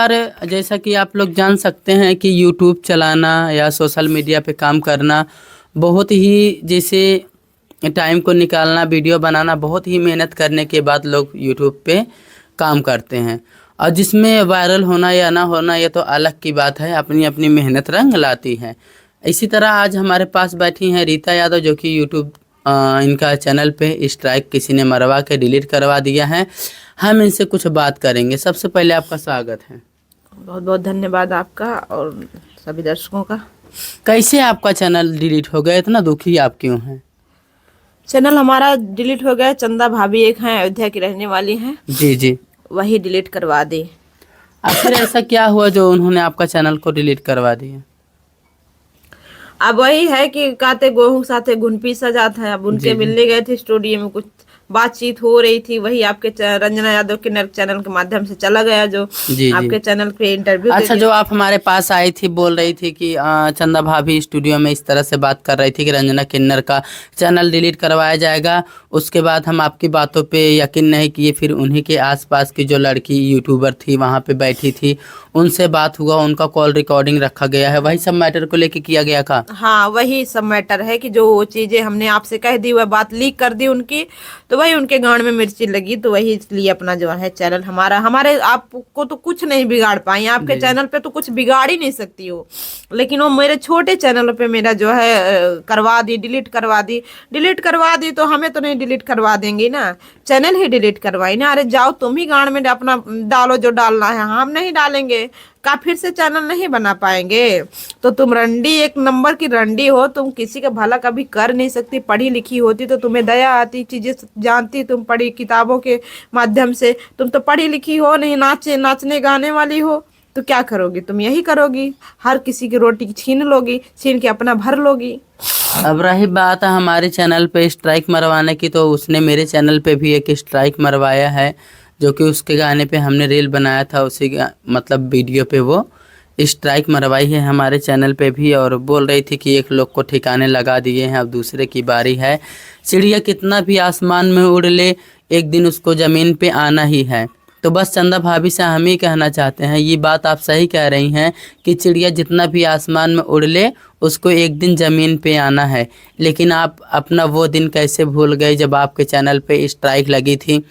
नमस्कार। जैसा कि आप लोग जान सकते हैं कि यूट्यूब चलाना या सोशल मीडिया पे काम करना बहुत ही जैसे टाइम को निकालना, वीडियो बनाना बहुत ही मेहनत करने के बाद लोग यूट्यूब पे काम करते हैं। और जिसमें वायरल होना या ना होना ये तो अलग की बात है, अपनी अपनी मेहनत रंग लाती है। इसी तरह आज हमारे पास बैठी हैं रीता यादव, जो कि यूट्यूब इनका चैनल पे स्ट्राइक किसी ने मरवा के डिलीट करवा दिया है। हम इनसे कुछ बात करेंगे। सबसे पहले आपका स्वागत है। बहुत बहुत धन्यवाद आपका और सभी दर्शकों का। कैसे आपका चैनल डिलीट हो गया, इतना दुखी आप क्यों हैं? चैनल हमारा डिलीट हो गया। चंदा भाभी एक हैं, अयोध्या की रहने वाली हैं, जी जी। वही डिलीट करवा दी। आखिर ऐसा क्या हुआ जो उन्होंने आपका चैनल को डिलीट करवा दिया? अब वही है कि काते गेहूं साथे घुन पीसा जाता है। अब उनके जी जी। मिलने गए थे स्टूडियो में, कुछ बातचीत हो रही थी, वही आपके रंजना यादव के चैनल के माध्यम से चला गया, जो जी जी। आपके चैनल पे इंटरव्यू दे अच्छा, दिया। जो आप हमारे पास आई थी, बोल रही थी कि चंदा भाभी स्टूडियो में इस तरह से बात कर रही थी कि रंजना किन्नर का चैनल डिलीट करवाया जाएगा। उसके बाद हम आपकी बातों पे यकीन नहीं किए। फिर उन्हीं के आसपास की जो लड़की यूट्यूबर थी वहाँ पे बैठी थी, उनसे बात हुआ, उनका कॉल रिकॉर्डिंग रखा गया है। वही सब मैटर को लेके किया गया था। हाँ, वही सब मैटर है कि जो चीजें हमने आपसे कह दी वह बात लीक कर दी उनकी, तो वही उनके गांड में मिर्ची लगी। तो वही इसलिए अपना जो है चैनल हमारे आपको तो कुछ नहीं बिगाड़ पाई, आपके चैनल पे तो कुछ बिगाड़ ही नहीं सकती हो, लेकिन वो मेरे छोटे चैनल पे मेरा जो है करवा दी, डिलीट करवा दी। तो हमें तो नहीं डिलीट करवा देंगी ना, चैनल ही डिलीट करवाई ना। अरे जाओ तुम ही गांड में अपना डालो जो डालना है, हम नहीं डालेंगे का? फिर से चैनल नहीं बना पाएंगे? तो तुम रंडी, एक नंबर की रंडी हो, तुम किसी का भला कभी कर नहीं सकती। पढ़ी लिखी होती तो तुम्हें दया आती, चीजें जानती, तुम पढ़ी किताबों के माध्यम से। तुम तो पढ़ी लिखी हो नहीं, नाचने गाने वाली हो, तो क्या करोगी? तुम यही करोगी, हर किसी की रोटी छीन लोगी, छीन के अपना भर लोगी। अब रही बात हमारे चैनल पे स्ट्राइक मरवाने की, तो उसने मेरे चैनल पे भी एक स्ट्राइक मरवाया है, जो कि उसके गाने पे हमने रील बनाया था, उसी मतलब वीडियो पे वो स्ट्राइक मरवाई है हमारे चैनल पे भी। और बोल रही थी कि एक लोग को ठिकाने लगा दिए हैं, अब दूसरे की बारी है। चिड़िया कितना भी आसमान में उड़ ले, एक दिन उसको ज़मीन पे आना ही है। तो बस चंदा भाभी से हम ही कहना चाहते हैं, ये बात आप सही कह रही हैं कि चिड़िया जितना भी आसमान में उड़ ले, उसको एक दिन ज़मीन पे आना है। लेकिन आप अपना वो दिन कैसे भूल गए जब आपके चैनल पे स्ट्राइक लगी थी?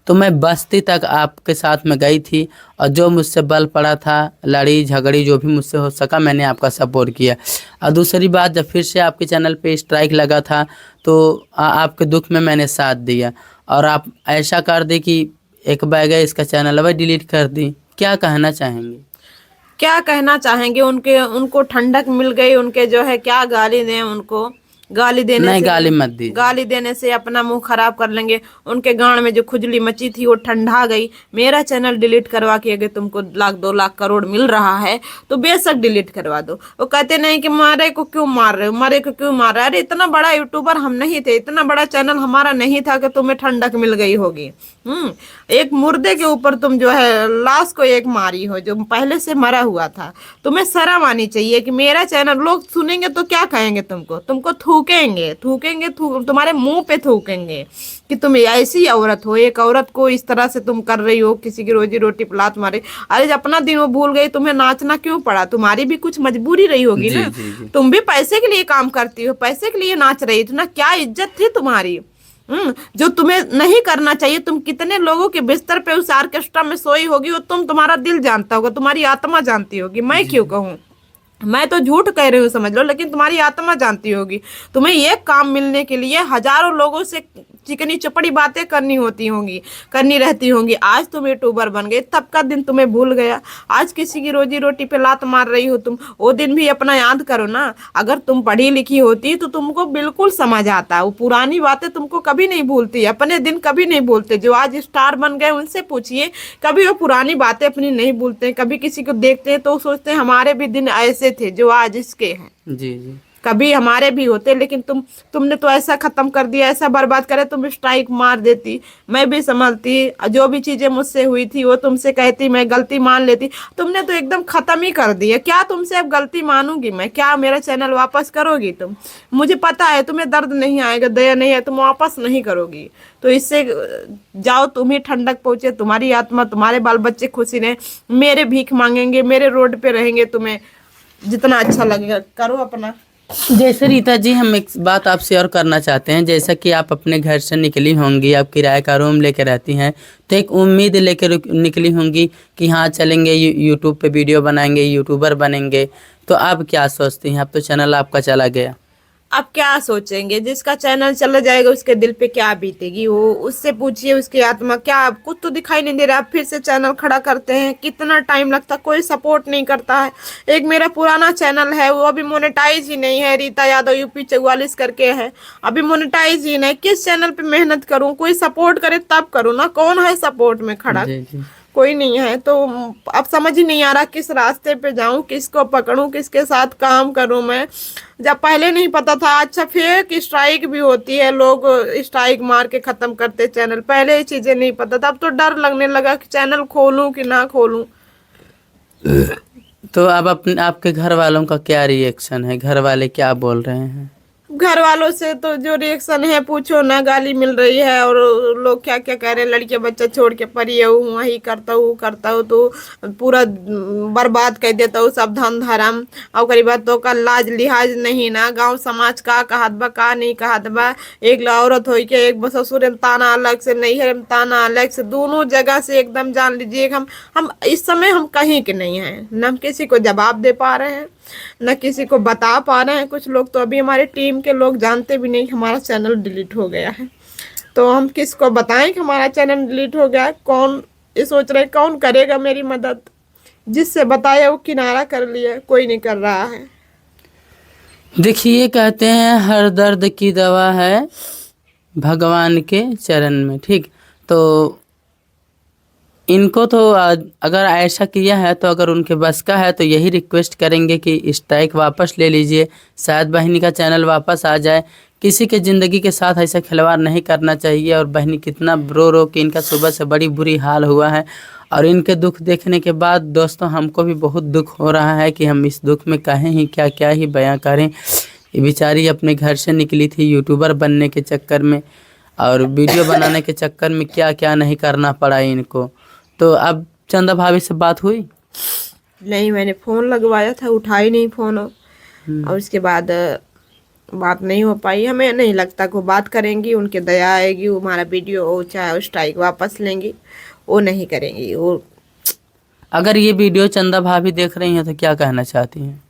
तो मैं बस्ती तक आपके साथ में गई थी, और जो मुझसे बल पड़ा था, लड़ी झगड़ी, जो भी मुझसे हो सका मैंने आपका सपोर्ट किया। और दूसरी बात, जब फिर से आपके चैनल पे स्ट्राइक लगा था तो आपके दुख में मैंने साथ दिया, और आप ऐसा कर दी कि एक बैग है इसका चैनल वही डिलीट कर दी। क्या कहना चाहेंगे? क्या कहना चाहेंगे? उनको ठंडक मिल गई, उनके जो है क्या गाली दें उनको? गाली देने नहीं, से, गाली मत दीजिए। गाली देने से अपना मुंह खराब कर लेंगे। उनके गांड में जो खुजली मची थी वो ठंडा गई। मेरा चैनल डिलीट करवा के अगर तुमको 1-2 लाख करोड़ मिल रहा है तो बेशक डिलीट करवा दो। वो कहते नहीं कि मारे को क्यों मार रहे हो, मारे को क्यों मार रहे हो? अरे इतना बड़ा यूट्यूबर हम नहीं थे, इतना बड़ा चैनल हमारा नहीं था कि तुम्हें ठंडक मिल गई होगी। एक मुर्दे के ऊपर तुम जो है लाश को एक मारी हो, जो पहले से मरा हुआ था। तुम्हें शर्म आनी चाहिए कि मेरा चैनल लोग सुनेंगे तो क्या कहेंगे? तुमको थूकेंगे, तुम्हारे मुंह पे थूकेंगे कि तुम ऐसी औरत हो, एक औरत को इस तरह से तुम कर रही हो, किसी की रोजी रोटी पे लात मारे। अरे अपना दिन वो भूल गई, तुम्हें नाचना क्यों पड़ा? तुम्हारी भी कुछ मजबूरी रही होगी जी ना। जी जी। तुम भी पैसे के लिए काम करती हो, पैसे के लिए नाच रही थी ना। क्या इज्जत थी तुम्हारी? जो तुम्हें नहीं करना चाहिए। तुम कितने लोगों के बिस्तर पे उस ऑर्केस्ट्रा में सोई होगी, वो तुम्हारा दिल जानता होगा, तुम्हारी आत्मा जानती होगी। मैं क्यों कहूँ? मैं तो झूठ कह रही हूँ समझ लो, लेकिन तुम्हारी आत्मा जानती होगी। तुम्हें ये काम मिलने के लिए हजारों लोगों से चिकनी चपड़ी बातें करनी रहती होंगी। आज तुम यूट्यूबर बन गए, तब का दिन तुम्हें भूल गया। आज किसी की रोजी रोटी पे लात मार रही हो तुम, वो दिन भी अपना याद करो ना। अगर तुम पढ़ी लिखी होती तो तुमको बिल्कुल समझ आता। वो पुरानी बातें तुमको कभी नहीं भूलती, अपने दिन कभी नहीं भूलते। जो आज स्टार बन गए उनसे पूछिए, कभी वो पुरानी बातें अपनी नहीं भूलते। कभी किसी को देखते हैं तो सोचते हैं हमारे भी दिन ऐसे थे जो आज इसके हैं। जी जी। कभी हमारे भी होते, लेकिन तुमने तो ऐसा खत्म कर दिया, ऐसा बर्बाद करे, तुम स्ट्राइक मार देती, मैं भी संभलती, जो भी चीजें मुझसे हुई थी वो तुमसे कहती, मैं गलती मान लेती। तुमने तो एकदम खत्म ही कर दिया। क्या तुमसे अब गलती मानूंगी मैं? क्या मेरा चैनल वापस करोगी तुम? मुझे पता है तुम्हें दर्द नहीं आएगा, दया नहीं है, तुम वापस नहीं करोगी। तो इससे जाओ, तुम्हें ठंडक पहुंचे, तुम्हारी आत्मा, तुम्हारे बाल बच्चे खुशी रहे, मेरे भीख मांगेंगे, मेरे रोड पे रहेंगे, तुम्हें जितना अच्छा लगेगा करो अपना। जैसे रीता जी, हम एक बात आपसे और करना चाहते हैं। जैसा कि आप अपने घर से निकली होंगी, आप किराए का रूम लेकर रहती हैं, तो एक उम्मीद लेकर निकली होंगी कि हाँ चलेंगे, यूट्यूब पे वीडियो बनाएंगे, यूट्यूबर बनेंगे। तो आप क्या सोचती हैं? अब तो चैनल आपका चला गया। अब क्या सोचेंगे? जिसका चैनल चला जाएगा उसके दिल पे क्या बीतेगी, वो उससे पूछिए, उसकी आत्मा क्या, कुछ तो दिखाई नहीं दे रहा। फिर से चैनल खड़ा करते हैं, कितना टाइम लगता, कोई सपोर्ट नहीं करता है। एक मेरा पुराना चैनल है, वो अभी मोनेटाइज ही नहीं है, रीता यादव यूपी 44 करके है, अभी मोनेटाइज ही नहीं। किस चैनल पे मेहनत करूं? कोई सपोर्ट करे तब करूं ना, कौन है सपोर्ट में खड़ा? जी जी। कोई नहीं है। तो अब समझ ही नहीं आ रहा किस रास्ते पे जाऊं, किसको पकड़ूं, किसके साथ काम करूं मैं। जब पहले नहीं पता था। अच्छा, फेक स्ट्राइक भी होती है, लोग स्ट्राइक मार के खत्म करते चैनल, पहले ये चीजें नहीं पता था। अब तो डर लगने लगा कि चैनल खोलूं कि ना खोलूं। तो अब अपने आपके घर वालों का क्या रिएक्शन है? घर वाले क्या बोल रहे हैं? घर वालों से तो जो रिएक्शन है पूछो ना, गाली मिल रही है। और लोग क्या क्या कह रहे हैं, लड़के बच्चा छोड़ के परी हूँ, वही करता हूँ तो पूरा बर्बाद कर देता हूँ सब धन धर्म। और करी बात तो का लाज लिहाज नहीं ना, गांव समाज का कहत बा का नहीं कहत बा। एक औरत हो के एक ससुर में ताना अलग से, नैहर में ताना अलग से, दोनों जगह से एकदम जान लीजिए। हम इस समय हम कहीं के नहीं हैं, न हम किसी को जवाब दे पा रहे हैं, न किसी को बता पा रहे हैं। कुछ लोग तो अभी हमारे टीम के लोग जानते भी नहीं कि हमारा चैनल डिलीट हो गया है। तो हम किसको बताएं कि हमारा चैनल डिलीट हो गया है? कौन ये सोच रहे कौन करेगा मेरी मदद? जिससे बताया वो किनारा कर लिया, कोई नहीं कर रहा है। देखिए, कहते हैं हर दर्द की दवा है भगवान के चरण में, ठीक। तो इनको तो अगर ऐसा किया है तो अगर उनके बस का है तो यही रिक्वेस्ट करेंगे कि स्ट्राइक वापस ले लीजिए, शायद बहनी का चैनल वापस आ जाए। किसी के ज़िंदगी के साथ ऐसा खिलवाड़ नहीं करना चाहिए। और बहनी कितना रो रो के इनका सुबह से बड़ी बुरी हाल हुआ है। और इनके दुख देखने के बाद दोस्तों हमको भी बहुत दुख हो रहा है कि हम इस दुख में कहें ही क्या, क्या ही बयां करें। ये बेचारी अपने घर से निकली थी यूट्यूबर बनने के चक्कर में, और वीडियो बनाने के चक्कर में क्या क्या नहीं करना पड़ा इनको। तो अब चंदा भाभी से बात हुई? नहीं, मैंने फोन लगवाया था, उठाई नहीं फोन। और उसके बाद बात नहीं हो पाई। हमें नहीं लगता कि वो बात करेंगी, उनके दया आएगी, वो हमारा वीडियो चाहे स्ट्राइक वापस लेंगी, वो नहीं करेंगी। वो अगर ये वीडियो चंदा भाभी देख रही हैं तो क्या कहना चाहती हैं?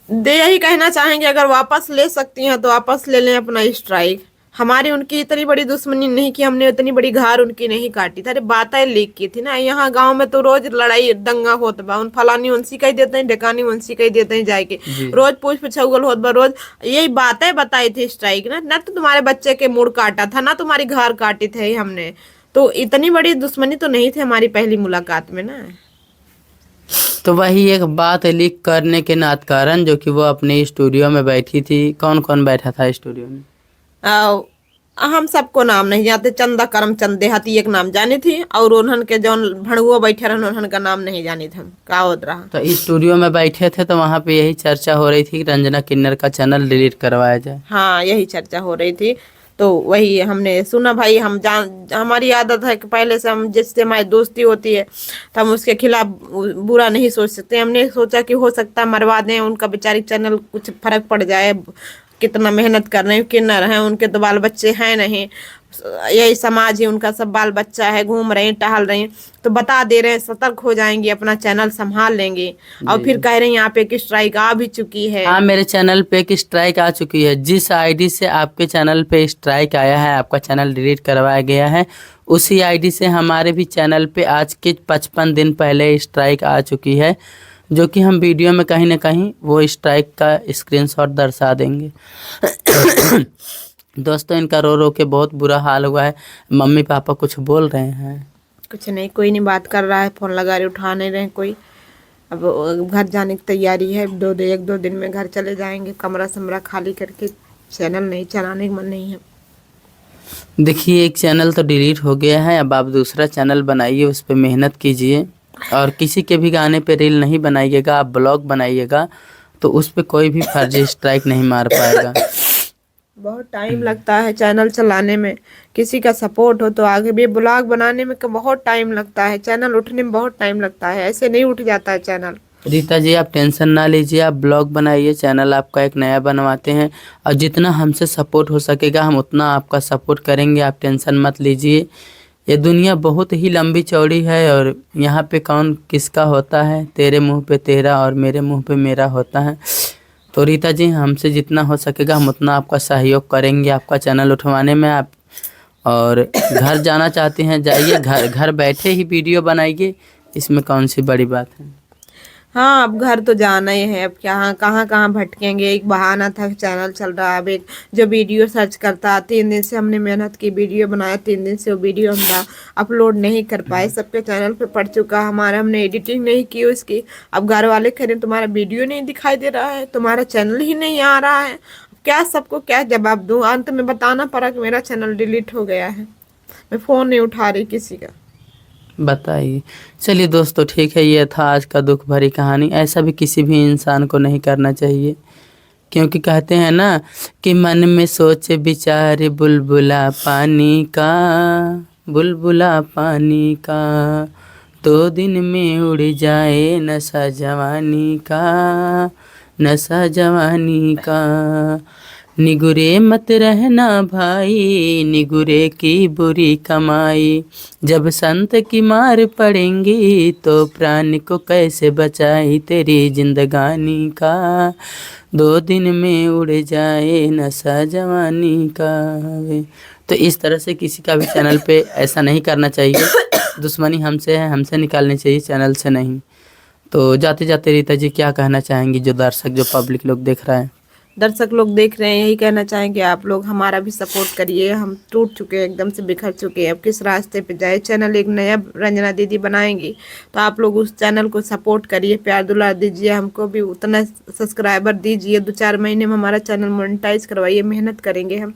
यही कहना चाहेंगे, अगर वापस ले सकती हैं तो वापस ले लें अपना स्ट्राइक। हमारी उनकी इतनी बड़ी दुश्मनी नहीं कि हमने इतनी बड़ी घार उनकी नहीं काटी थी। अरे बातें लीक की थी ना, यहाँ गांव में तो रोज लड़ाई दंगा होता बा, उन फलानी उनसी कही देते हैं, ढेकानी उनसी कही देते हैं, जाके रोज पूछ पिछौगल होत बा, रोज यही बातें बताई थी स्ट्राइक ना तो तुम्हारे बच्चे के मुड़ काटा था, ना तुम्हारी घर काटी थे हमने। तो इतनी बड़ी दुश्मनी तो नहीं थी हमारी पहली मुलाकात में ना। तो वही एक बात लीक करने के नात कारण, जो कि वो अपने स्टूडियो में बैठी थी। कौन कौन बैठा था स्टूडियो में? हम सबको नाम नहीं जानते। चंदा करम चंद देहाती एक नाम जानी थी, और उन्हन के जौन भड़ुआ बैठे रहन उन्हन का नाम नहीं जानी थी हम का होत रहा। तो स्टूडियो में बैठे थे तो वहाँ पे यही चर्चा हो रही थी कि रंजना किन्नर का चैनल डिलीट करवाया जाए। हाँ, यही चर्चा हो रही थी। तो वही हमने सुना। भाई हम हमारी आदत है कि पहले से हम जिससे हमारी दोस्ती होती है तो हम उसके खिलाफ बुरा नहीं सोच सकते। हमने सोचा कि हो सकता है मरवा दें उनका बेचारी चैनल, कुछ फर्क पड़ जाए। कितना मेहनत कर रहे हैं, किन्नर हैं, उनके तो बाल बच्चे हैं नहीं, यही समाज ही उनका सब बाल बच्चा है, घूम रहे हैं, टहल रहे हैं। तो बता दे रहे हैं, सतर्क हो जाएंगे, अपना चैनल संभाल लेंगे। और फिर कह रहे हैं यहाँ पे एक स्ट्राइक आ भी चुकी है। हाँ, मेरे चैनल पे एक स्ट्राइक आ चुकी है। जिस आईडी से आपके चैनल पे स्ट्राइक आया है, आपका चैनल डिलीट करवाया गया है, उसी आईडी से हमारे भी चैनल पे आज के 55 दिन पहले स्ट्राइक आ चुकी है, जो कि हम वीडियो में कहीं ना कहीं वो स्ट्राइक का स्क्रीनशॉट दर्शा देंगे। दोस्तों, इनका रो रो के बहुत बुरा हाल हुआ है। मम्मी पापा कुछ बोल रहे हैं? कुछ नहीं, कोई नहीं बात कर रहा है, फोन लगा रहे, उठा नहीं रहे कोई। अब घर जाने की तैयारी है, एक दो दिन में घर चले जाएंगे, कमरा समरा खाली करके। चैनल नहीं चलाने का मन नहीं है। देखिए एक चैनल तो डिलीट हो गया है, अब आप दूसरा चैनल बनाइए, उस पर मेहनत कीजिए और किसी के भी गाने पे रील नहीं बनाइएगा, आप ब्लॉग बनाइएगा तो उस पे कोई भी फर्जी स्ट्राइक नहीं मार पाएगा। बहुत टाइम लगता है चैनल चलाने में, किसी का सपोर्ट हो तो आगे भी। ब्लॉग बनाने में बहुत टाइम लगता है, चैनल उठने में बहुत टाइम लगता है, ऐसे नहीं उठ जाता है चैनल। रीता जी आप टेंशन ना लीजिए, आप ब्लॉग बनाइए, चैनल आपका एक नया बनवाते हैं और जितना हमसे सपोर्ट हो सकेगा हम उतना आपका सपोर्ट करेंगे, आप टेंशन मत लीजिए। ये दुनिया बहुत ही लंबी चौड़ी है और यहाँ पे कौन किसका होता है, तेरे मुंह पे तेरा और मेरे मुंह पे मेरा होता है। तो रीता जी हमसे जितना हो सकेगा हम उतना आपका सहयोग करेंगे आपका चैनल उठवाने में। आप और घर जाना चाहते हैं जाइए, घर बैठे ही वीडियो बनाइए, इसमें कौन सी बड़ी बात है। हाँ, अब घर तो जाना ही है, अब क्या कहाँ कहाँ भटकेंगे। एक बहाना था चैनल चल रहा है, अब एक जो वीडियो सर्च करता, 3 दिन से हमने मेहनत की, वीडियो बनाया, 3 दिन से वो वीडियो हम अपलोड नहीं कर पाए, सबके चैनल पे पड़ चुका हमारा, हमने एडिटिंग नहीं की उसकी। अब घर वाले कह रहे तुम्हारा वीडियो नहीं दिखाई दे रहा है, तुम्हारा चैनल ही नहीं आ रहा है। क्या सबको क्या जवाब दूँ, अंत में बताना पड़ा कि मेरा चैनल डिलीट हो गया है। मैं फ़ोन नहीं उठा रही किसी का। बताइए। चलिए दोस्तों ठीक है, ये था आज का दुख भरी कहानी। ऐसा भी किसी भी इंसान को नहीं करना चाहिए, क्योंकि कहते हैं ना कि मन में सोच विचार बुलबुला पानी का, बुलबुला पानी का, 2 दिन में उड़ जाए नशा जवानी का, नशा जवानी का। निगुरे मत रहना भाई, निगुरे की बुरी कमाई, जब संत की मार पड़ेंगी तो प्राण को कैसे बचाई, तेरी जिंदगानी का, 2 दिन में उड़ जाए नशा जवानी का। तो इस तरह से किसी का भी चैनल पे ऐसा नहीं करना चाहिए। दुश्मनी हमसे है, हमसे निकालनी चाहिए, चैनल से नहीं। तो जाते जाते रीता जी क्या कहना चाहेंगी, जो दर्शक जो पब्लिक लोग देख रहा है। दर्शक लोग देख रहे हैं, यही कहना चाहेंगे आप लोग हमारा भी सपोर्ट करिए। हम टूट चुके हैं, एकदम से बिखर चुके हैं, अब किस रास्ते पे जाए। चैनल एक नया रंजना दीदी बनाएंगी तो आप लोग उस चैनल को सपोर्ट करिए, प्यार दुलार दीजिए, हमको भी उतना सब्सक्राइबर दीजिए। 2-4 महीने में हमारा चैनल मोनेटाइज करवाइए, मेहनत करेंगे हम।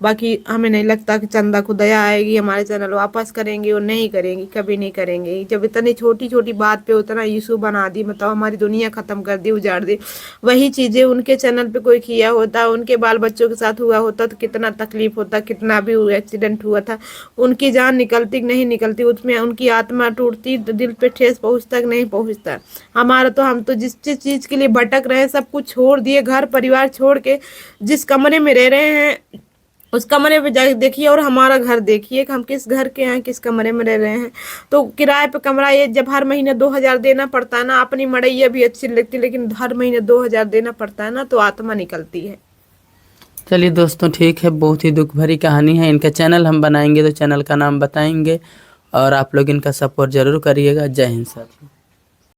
बाकी हमें नहीं लगता कि चंदा को दया आएगी, हमारे चैनल वापस करेंगे, और नहीं करेंगे, कभी नहीं करेंगे। जब इतनी छोटी छोटी बात पे उतना इशू बना दी, बताओ, हमारी दुनिया ख़त्म कर दी, उजाड़ दी। वही चीज़ें उनके चैनल पे कोई किया होता, उनके बाल बच्चों के साथ हुआ होता तो कितना तकलीफ होता, कितना भी एक्सीडेंट हुआ था, उनकी जान निकलती कि नहीं निकलती, उसमें उनकी आत्मा टूटती, दिल पे ठेस पहुँचता कि नहीं पहुँचता। हमारा तो हम तो जिस चीज़ के लिए भटक रहे हैं, सब कुछ छोड़ दिए, घर परिवार छोड़ के जिस कमरे में रह रहे हैं उस कमरे पे जाके देखिए, और हमारा घर देखिए कि हम किस घर के हैं, किस कमरे में रह रहे हैं। तो किराए पे कमरा, ये जब हर महीने 2000 देना पड़ता है ना, अपनी मड़ैया भी अच्छी लगती, लेकिन हर महीने 2000 देना पड़ता है ना, तो आत्मा निकलती है। चलिए दोस्तों ठीक है, बहुत ही दुख भरी कहानी है। इनका चैनल हम बनाएंगे तो चैनल का नाम बताएंगे और आप लोग इनका सपोर्ट ज़रूर करिएगा। जय हिंद साथियों।